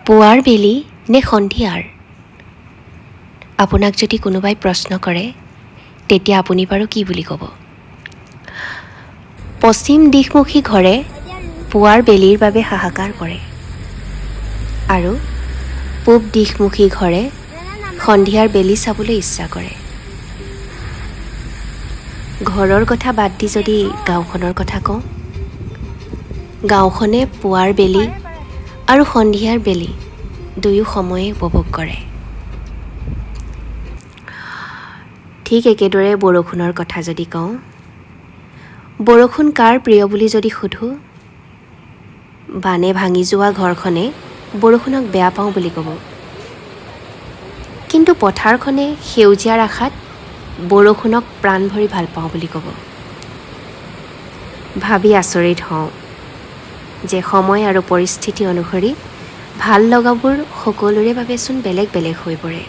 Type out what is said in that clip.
পুৱাৰ বেলি নে সন্ধিয়াৰ? আপোনাক যদি কোনোবাই প্ৰশ্ন কৰে তেতিয়া আপুনি বাৰু কি বুলি ক'ব? পশ্চিম দিশমুখী ঘৰে পুৱাৰ বেলিৰ বাবে হাহাকাৰ কৰে আৰু পূব দিশমুখী ঘৰে সন্ধিয়াৰ বেলি চাবলৈ ইচ্ছা কৰে। ঘৰৰ কথা বাদ দি যদি গাঁওখনৰ কথা কওঁ, গাঁওখনে পুৱাৰ বেলি আৰু সন্ধিয়াৰ বেলি দুয়ো সময়ে উপভোগ কৰে। ঠিক একেদৰে বৰষুণৰ কথা যদি কওঁ, বৰষুণ কাৰ প্ৰিয় বুলি যদি সোধোঁ, বানে ভাঙি যোৱা ঘৰখনে বৰষুণক বেয়া পাওঁ বুলি ক'ব। কিন্তু পথাৰখনে সেউজীয়াৰ আশাত বৰষুণক প্ৰাণ ভৰি ভাল পাওঁ বুলি ক'ব। ভাবি আচৰিত হওঁ যে সময় আৰু পৰিস্থিতি অনুসৰি ভাল লগাবোৰ সকলোৰে বাবেচোন বেলেগ বেলেগ হৈ পৰে।